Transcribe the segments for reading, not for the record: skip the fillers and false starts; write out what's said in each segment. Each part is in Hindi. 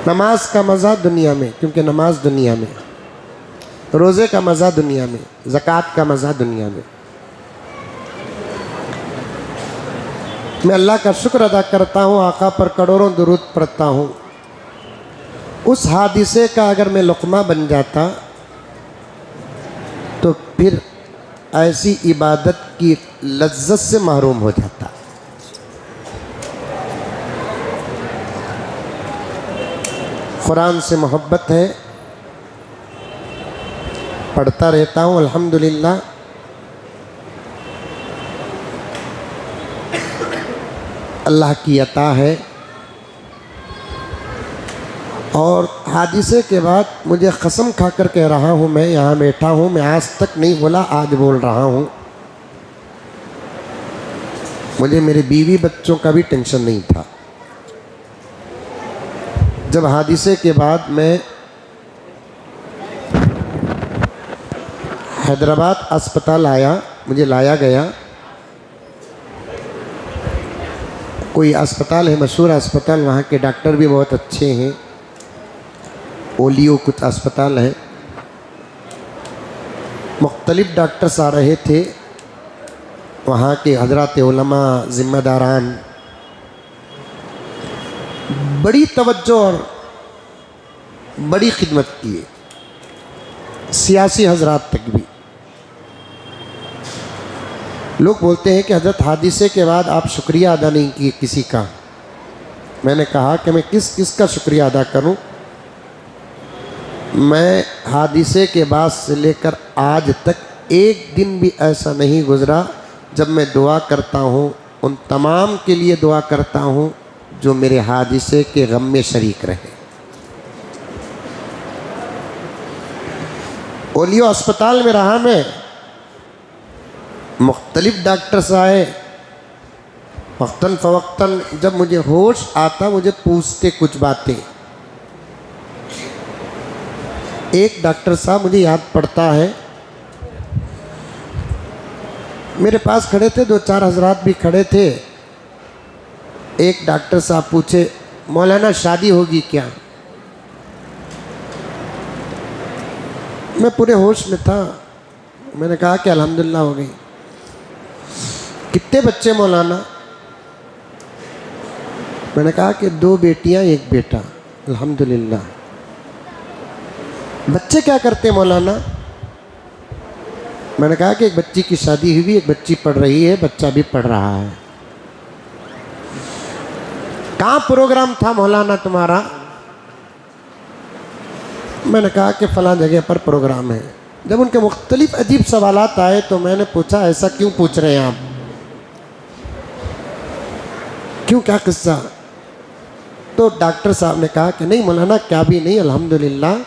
नमाज का मज़ा दुनिया में, क्योंकि नमाज दुनिया में, रोज़े का मज़ा दुनिया में, ज़कात का मज़ा दुनिया में। मैं अल्लाह का शुक्र अदा करता हूँ, आका पर करोड़ों दुरूद पढ़ता हूँ। उस हादिसे का अगर मैं लुक़मा बन जाता तो फिर ऐसी इबादत की लज्जत से महरूम हो जाता। कुरान से मोहब्बत है, पढ़ता रहता हूँ अल्हम्दुलिल्लाह। अल्लाह की अता है। और हादिसे के बाद मुझे कसम खाकर कह रहा हूँ, मैं यहाँ बैठा हूँ, मैं आज तक नहीं बोला, आज बोल रहा हूँ, मुझे मेरे बीवी बच्चों का भी टेंशन नहीं था। जब हादिसे के बाद मैं हैदराबाद अस्पताल आया, मुझे लाया गया। कोई अस्पताल है, मशहूर अस्पताल, वहाँ के डॉक्टर भी बहुत अच्छे हैं। ओलियो कुछ अस्पताल है। मुख्तलिफ डॉक्टर्स आ रहे थे, वहाँ के हज़रात उलमा, ज़िम्मेदारान, बड़ी तवज्जो और बड़ी खिदमत किए। सियासी हज़रात तक भी। लोग बोलते हैं कि हज़रत हादिसे के बाद आप शुक्रिया अदा नहीं किए किसी का। मैंने कहा कि मैं किस किस का शुक्रिया अदा करूं। मैं हादिसे के बाद से लेकर आज तक एक दिन भी ऐसा नहीं गुज़रा जब मैं दुआ करता हूं, उन तमाम के लिए दुआ करता हूं जो मेरे हादिसे के गम में शरीक रहे। ओलियो अस्पताल में रहा मैं, मुख्तलिफ डॉक्टर्स आए, वक्तन फ़वक्तन जब मुझे होश आता मुझे पूछते कुछ बातें। एक डॉक्टर साहब मुझे याद पड़ता है, मेरे पास खड़े थे, दो चार हजरात भी खड़े थे। एक डॉक्टर साहब पूछे, मौलाना शादी होगी क्या? मैं पूरे होश में था। मैंने कहा कि अल्हम्दुलिल्लाह हो गई। कितने बच्चे मौलाना? मैंने कहा कि 2 बेटियां 1 बेटा। अल्हम्दुलिल्लाह। बच्चे क्या करते मौलाना? मैंने कहा कि एक बच्ची की शादी हुई, एक बच्ची पढ़ रही है, बच्चा भी पढ़ रहा है। कहाँ प्रोग्राम था मौलाना तुम्हारा? मैंने कहा कि फ़लाँ जगह पर प्रोग्राम है। जब उनके मुख्तलिफ अजीब सवालात आए तो मैंने पूछा, ऐसा क्यों पूछ रहे हैं आप? क्यों, क्या किस्सा? तो डॉक्टर साहब ने कहा कि नहीं मौलाना, क्या भी नहीं, अल्हम्दुलिल्लाह,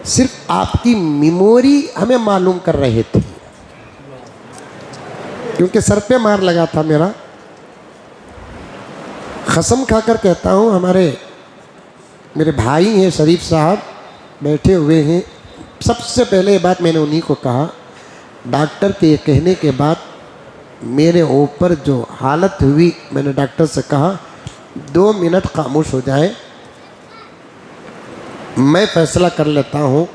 सिर्फ आपकी मेमोरी हमें मालूम कर रहे थे, क्योंकि सर पे मार लगा था मेरा। कसम खाकर कहता हूँ, मेरे भाई हैं शरीफ साहब, बैठे हुए हैं। सबसे पहले ये बात मैंने उन्हीं को कहा। डॉक्टर के कहने के बाद मेरे ऊपर जो हालत हुई, मैंने डॉक्टर से कहा 2 मिनट खामोश हो जाए, मैं फैसला कर लेता हूँ।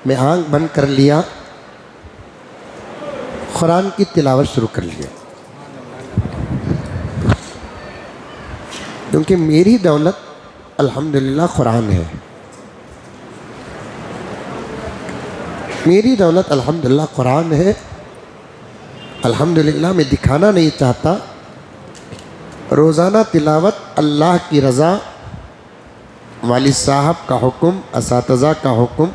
मैं आँख बंद कर लिया, कुरान की तिलावत शुरू कर लिया, क्योंकि मेरी दौलत अल्हम्दुलिल्लाह कुरान है। मेरी दौलत अल्हम्दुलिल्लाह कुरान है। अल्हम्दुलिल्लाह मैं दिखाना नहीं चाहता। रोज़ाना तिलावत, अल्लाह की रज़ा, वालिद साहब का हुक्म, असातिज़ा का हुक्म,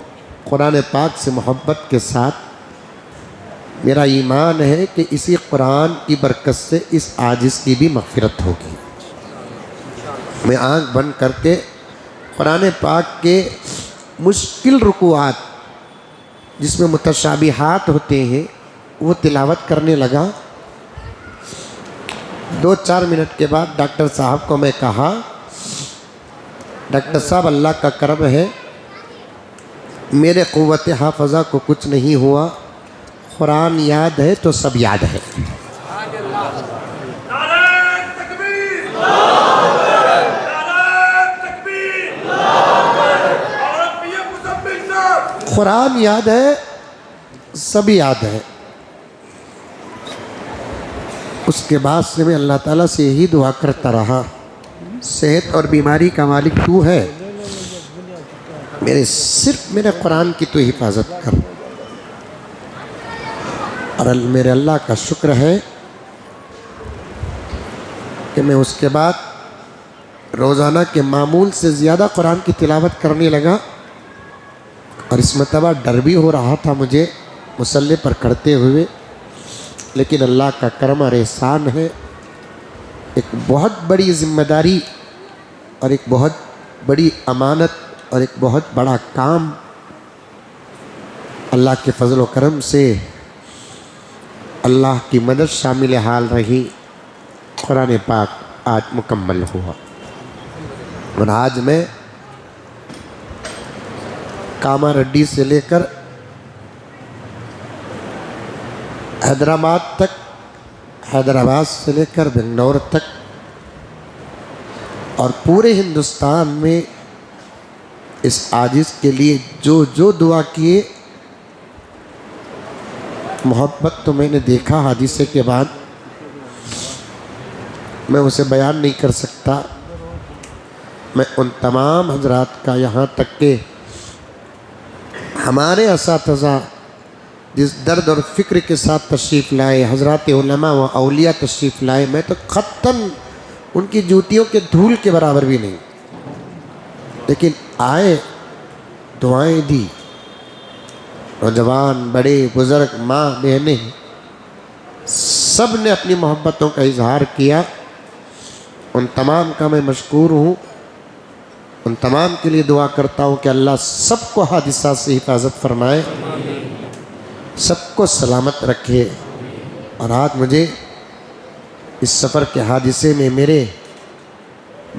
कुरान पाक से मोहब्बत के साथ मेरा ईमान है कि इसी कुरान की बरकत से इस आजिज़ की भी मग़फ़िरत होगी। मैं आँख बंद करके कुरान पाक के मुश्किल रुकुआत जिसमें मुतशाबिहात होते हैं वो तिलावत करने लगा। 2-4 मिनट के बाद डॉक्टर साहब को मैं कहा, डॉक्टर साहब अल्लाह का करम है, मेरे क़ुव्वत हाफ़ज़ा को कुछ नहीं हुआ, कुरान याद है तो सब याद है। कुरान याद है, सभी याद है। उसके बाद से मैं अल्लाह ताला से यही दुआ करता रहा, सेहत और बीमारी का मालिक तू है, सिर्फ मेरे कुरान की तू हिफाजत कर। और मेरे अल्लाह का शुक्र है कि मैं उसके बाद रोज़ाना के मामूल से ज़्यादा कुरान की तिलावत करने लगा। और इस मरतबा डर भी हो रहा था मुझे मुसल्ले पर करते हुए, लेकिन अल्लाह का करम और एहसान है। एक बहुत बड़ी ज़िम्मेदारी और एक बहुत बड़ी अमानत और एक बहुत बड़ा काम अल्लाह के फजल व करम से अल्लाह की मदद शामिल हाल रही। कुरान पाक आज मुकम्मल हुआ और आज मैं कामारेड्डी से लेकर हैदराबाद तक, हैदराबाद से लेकर बेंगलोर तक और पूरे हिंदुस्तान में इस आजिज़ के लिए जो जो दुआ किए, मोहब्बत तो मैंने देखा हादिसे के बाद, मैं उसे बयान नहीं कर सकता। मैं उन तमाम हजरात का, यहाँ तक के हमारे असातिज़ा जिस दर्द और फ़िक्र के साथ तशरीफ़ लाए, हज़रात उलमा व औलिया तशरीफ़ लाए, मैं तो ख़त्तन उनकी जूतियों के धूल के बराबर भी नहीं, लेकिन आए, दुआएं दी, नौजवान, बड़े, बुज़ुर्ग, माँ, बहनें, सब ने अपनी मोहब्बतों का इजहार किया। उन तमाम का मैं मशकूर हूँ। उन तमाम के लिए दुआ करता हूँ कि अल्लाह सबको हादिसा से हिफाजत फरमाए, सबको सलामत रखे। और आज मुझे इस सफ़र के हादिसे में मेरे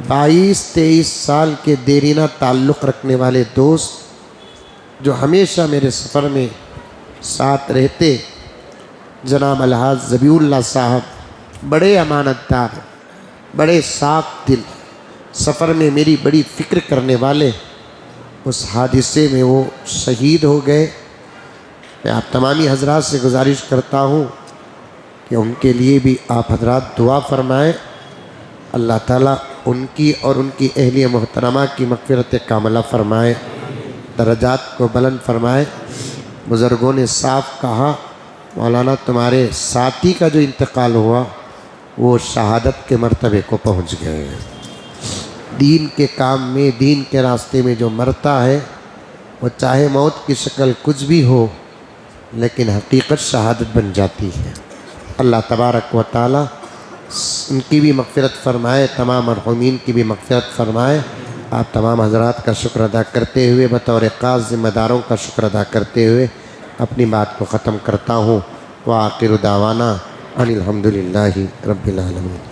22-23 साल के देरीना ताल्लुक़ रखने वाले दोस्त जो हमेशा मेरे सफ़र में साथ रहते, जनाब अलहाज ज़बीउल्लाह साहब, बड़े अमानतदार, बड़े साफ दिल, सफ़र में मेरी बड़ी फ़िक्र करने वाले, उस हादिसे में वो शहीद हो गए। मैं आप तमामी हजरात से गुजारिश करता हूँ कि उनके लिए भी आप हजरात दुआ फरमाएँ। अल्लाह ताला उनकी और उनकी अहलिया मोहतरमा की मग़फ़िरत कामला फ़रमाए, दरजात को बुलंद फरमाए। बुज़ुर्गों ने साफ कहा, मौलाना तुम्हारे साथी का जो इंतकाल हुआ वो शहादत के मर्तबे को पहुँच गए। दीन के काम में, दीन के रास्ते में जो मरता है वो चाहे मौत की शक्ल कुछ भी हो, लेकिन हकीकत शहादत बन जाती है। अल्लाह तबारक व तआला उनकी भी मग़फ़िरत फ़रमाए, तमाम मरहूमीन की भी मग़फ़िरत फ़रमाए। आप तमाम हज़रात का शुक्र अदा करते हुए, बतौर ख़ास ज़िम्मेदारों का शुक्र अदा करते हुए अपनी बात को ख़त्म करता हूँ। व आखिर दावाना अनिल हम्दुलिल्लाहि रब्बिल आलमीन।